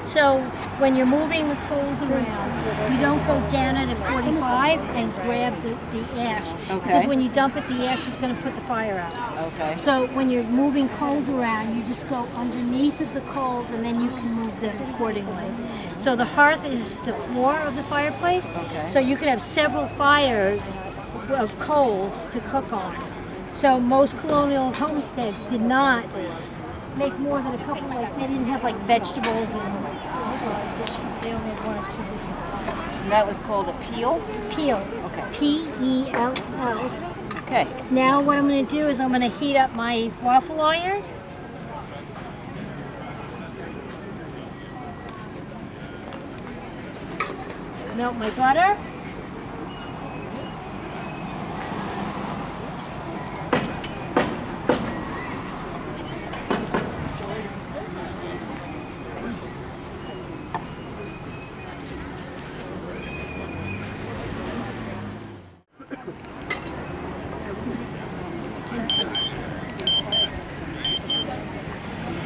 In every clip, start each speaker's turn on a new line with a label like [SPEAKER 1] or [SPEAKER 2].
[SPEAKER 1] So when you're moving the coals around, you don't go down at a 45 and grab the ash.
[SPEAKER 2] Okay.
[SPEAKER 1] Because when you dump it, the ash is going to put the fire out.
[SPEAKER 2] Okay.
[SPEAKER 1] So when you're moving coals around, you just go underneath of the coals and then you can move them accordingly. So the hearth is the floor of the fireplace.
[SPEAKER 2] Okay.
[SPEAKER 1] So you could have several fires of coals to cook on. So most colonial homesteads did not make more than a couple, like they didn't have like vegetables and all sorts of dishes. They only had one or two dishes.
[SPEAKER 2] And that was called a peel?
[SPEAKER 1] Peel.
[SPEAKER 2] Okay.
[SPEAKER 1] P-E-L-L.
[SPEAKER 2] Okay.
[SPEAKER 1] Now what I'm going to do is I'm going to heat up my waffle iron. Melt my butter.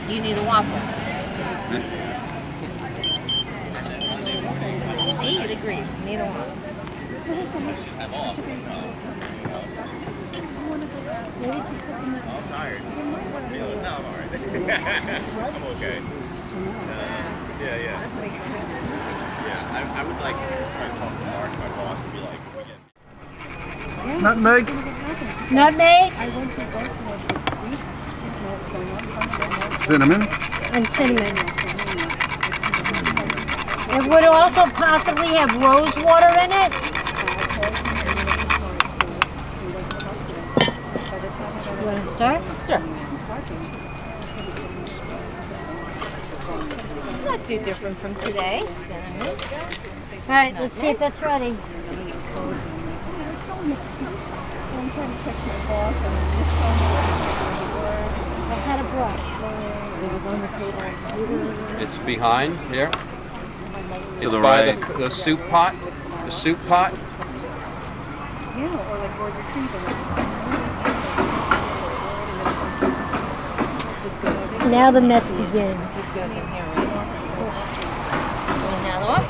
[SPEAKER 2] You need a waffle. See, it agrees. You need a waffle.
[SPEAKER 3] I'm tired. No, I'm alright. I'm okay. Yeah. Yeah, I would like try to talk to Mark, my boss, and be like, we get
[SPEAKER 4] Nutmeg?
[SPEAKER 1] Nutmeg
[SPEAKER 5] I went to both for weeks, didn't know what was going on.
[SPEAKER 4] Cinnamon?
[SPEAKER 1] and cinnamon. It would also possibly have rose water in it. You want to start?
[SPEAKER 2] Stir. Not too different from today. Cinnamon.
[SPEAKER 1] All right, let's see if that's ready.
[SPEAKER 5] I'm trying to text my boss and this
[SPEAKER 1] I had a brush.
[SPEAKER 5] it was on the table.
[SPEAKER 6] It's behind here. It's
[SPEAKER 4] the
[SPEAKER 6] by
[SPEAKER 4] right.
[SPEAKER 6] the soup pot. The soup pot.
[SPEAKER 5] Yeah, or like Lord Retriever.
[SPEAKER 2] This goes.
[SPEAKER 1] Now the mess begins.
[SPEAKER 2] This goes in here, right? Clean that off.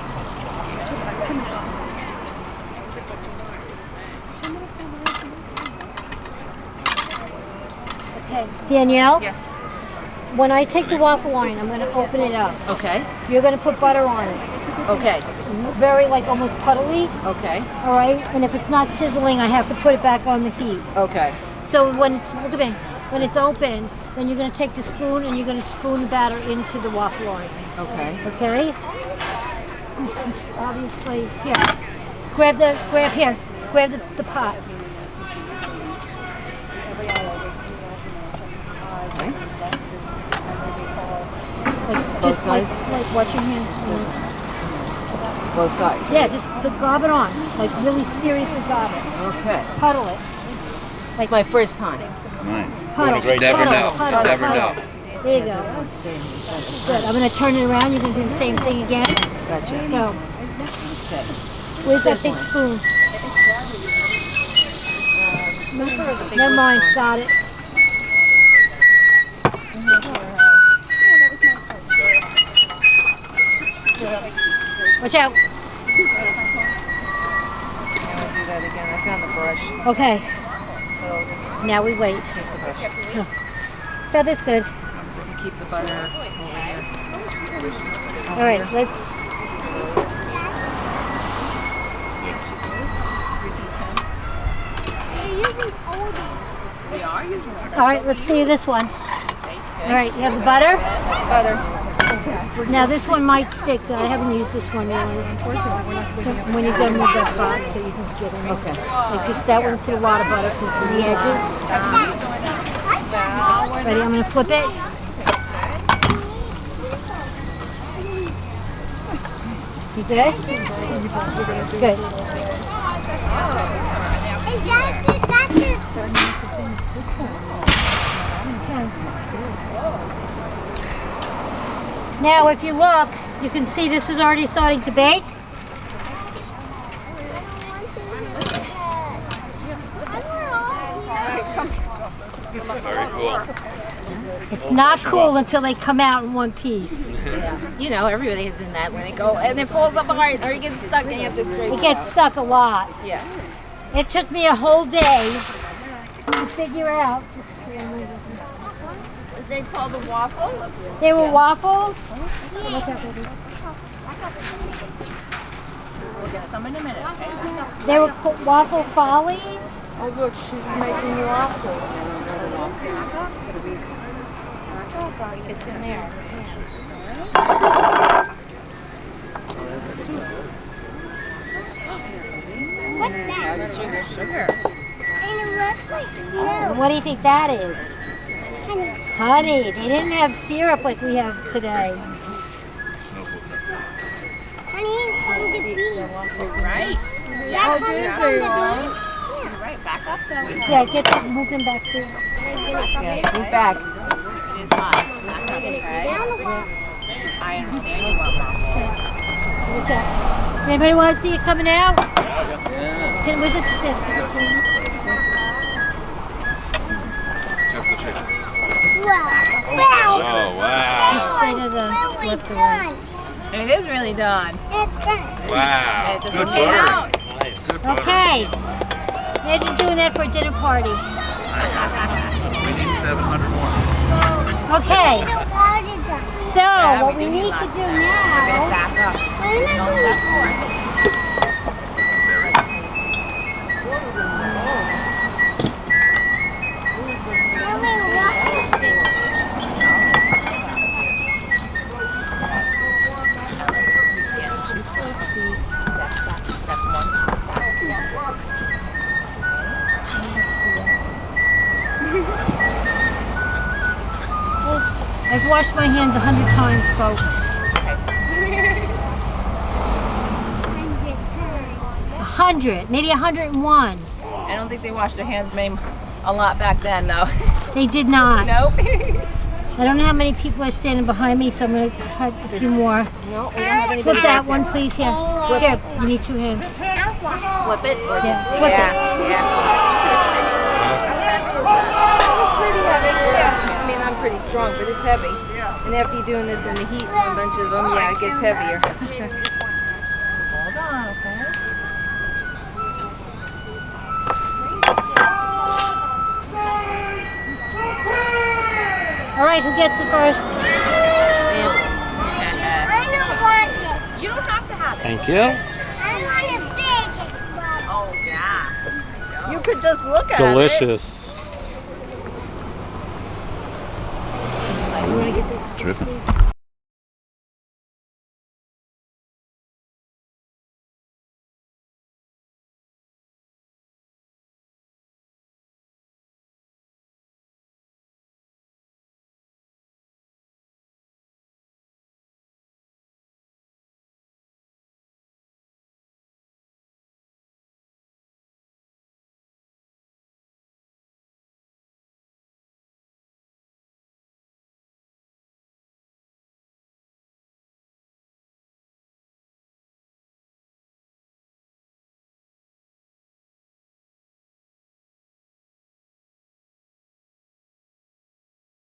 [SPEAKER 1] Okay, Danielle,
[SPEAKER 2] Yes.
[SPEAKER 1] when I take the waffle iron, I'm going to open it up.
[SPEAKER 2] Okay.
[SPEAKER 1] You're going to put butter on it.
[SPEAKER 2] Okay.
[SPEAKER 1] Very like almost puddly,
[SPEAKER 2] Okay.
[SPEAKER 1] all right? And if it's not sizzling, I have to put it back on the heat.
[SPEAKER 2] Okay.
[SPEAKER 1] So when it's, look at me, when it's open, then you're going to take the spoon and you're going to spoon the batter into the waffle iron.
[SPEAKER 2] Okay.
[SPEAKER 1] Okay? And obviously, here. Grab the pot. Like,
[SPEAKER 2] Both
[SPEAKER 1] just like
[SPEAKER 2] sides?
[SPEAKER 1] watch your hands.
[SPEAKER 2] Both sides.
[SPEAKER 1] Yeah, just gob it on. Like really seriously gob it.
[SPEAKER 2] Okay.
[SPEAKER 1] Puddle it.
[SPEAKER 2] It's my first time.
[SPEAKER 4] Nice.
[SPEAKER 1] Puddle.
[SPEAKER 6] You never know.
[SPEAKER 1] Puddle,
[SPEAKER 6] You never
[SPEAKER 1] puddle.
[SPEAKER 6] know.
[SPEAKER 1] There you go. Good. I'm going to turn it around. You're going to do the same thing again.
[SPEAKER 2] Gotcha.
[SPEAKER 1] Go.
[SPEAKER 2] Okay.
[SPEAKER 1] Where's that big spoon? Never mind. Got it. Watch out.
[SPEAKER 2] Now we'll do that again. I found the brush.
[SPEAKER 1] Okay.
[SPEAKER 2] So I'll just
[SPEAKER 1] Now we wait.
[SPEAKER 2] use the brush.
[SPEAKER 1] Feather's good.
[SPEAKER 2] You keep the butter over here.
[SPEAKER 1] All right. Let's. All right. Let's see this one. All right. You have the butter.
[SPEAKER 2] Butter.
[SPEAKER 1] Now this one might stick. I haven't used this one yet. When you're done with that pot, so you can get in.
[SPEAKER 2] Okay.
[SPEAKER 1] Like just that one, put a lot of butter because of the edges. Ready? I'm gonna flip it. You good? Good. Now, if you look, you can see this is already starting to bake.
[SPEAKER 6] Very cool.
[SPEAKER 1] It's not cool until they come out in one piece.
[SPEAKER 2] Yeah. You know, everybody is in that when they go and it falls apart or it gets stuck and you have to scrape
[SPEAKER 1] It gets stuck a lot.
[SPEAKER 2] Yes.
[SPEAKER 1] It took me a whole day to figure out.
[SPEAKER 2] They call the waffles?
[SPEAKER 1] They were waffles.
[SPEAKER 5] We'll get some in a minute, okay?
[SPEAKER 1] They were waffle follies.
[SPEAKER 2] Oh look, she's making waffles. It's in there.
[SPEAKER 4] What's that?
[SPEAKER 2] Sugar.
[SPEAKER 4] And it looks like snow.
[SPEAKER 1] What do you think that is?
[SPEAKER 4] Honey.
[SPEAKER 1] Honey. They didn't have syrup like we have today.
[SPEAKER 4] Honey from the bee.
[SPEAKER 2] Right.
[SPEAKER 4] That's honey from the bee.
[SPEAKER 2] Right, back up though.
[SPEAKER 1] Yeah, get them, move them back there.
[SPEAKER 2] Yeah, move back. It is hot.
[SPEAKER 4] Down the wall.
[SPEAKER 2] I understand you want waffles.
[SPEAKER 1] Good job. Anybody want to see it coming out? Was it stiff?
[SPEAKER 4] Wow.
[SPEAKER 3] Oh, wow.
[SPEAKER 1] Just say to the
[SPEAKER 4] Really
[SPEAKER 1] left or
[SPEAKER 4] done.
[SPEAKER 1] right.
[SPEAKER 5] It is really done.
[SPEAKER 4] It's done.
[SPEAKER 3] Wow.
[SPEAKER 2] It
[SPEAKER 3] Good
[SPEAKER 2] came
[SPEAKER 3] butter.
[SPEAKER 2] out.
[SPEAKER 3] Nice. Good butter.
[SPEAKER 1] Okay. Imagine doing that for a dinner party.
[SPEAKER 3] We need 700 more.
[SPEAKER 1] Okay.
[SPEAKER 4] The water done.
[SPEAKER 1] So what we need to do now.
[SPEAKER 2] Back up.
[SPEAKER 4] Where am I going?
[SPEAKER 3] There
[SPEAKER 4] Where am I walking?
[SPEAKER 1] I've washed my hands 100 times, folks. 100, maybe 101.
[SPEAKER 5] I don't think they washed their hands maybe a lot back then, though.
[SPEAKER 1] They did not.
[SPEAKER 5] Nope.
[SPEAKER 1] I don't know how many people are standing behind me, so I'm going to cut a few more.
[SPEAKER 2] No, we don't have any.
[SPEAKER 1] Flip that one, please. Here. Here, you need 2 hands.
[SPEAKER 2] Flip it. Or
[SPEAKER 1] Yeah,
[SPEAKER 2] just,
[SPEAKER 1] flip it.
[SPEAKER 2] It's pretty heavy. Yeah. I mean, I'm pretty strong, but it's heavy. And after you're doing this in the heat, a bunch of them, yeah, it gets heavier.
[SPEAKER 5] Hold on, okay?
[SPEAKER 1] All right, who gets it first?
[SPEAKER 2] Samples.
[SPEAKER 4] I don't want it.
[SPEAKER 5] You don't have to have it.
[SPEAKER 6] Thank you.
[SPEAKER 4] I want a big one.
[SPEAKER 5] Oh, yeah.
[SPEAKER 7] You could just look at
[SPEAKER 6] Delicious.
[SPEAKER 1] You want to get this?
[SPEAKER 3] Dripping.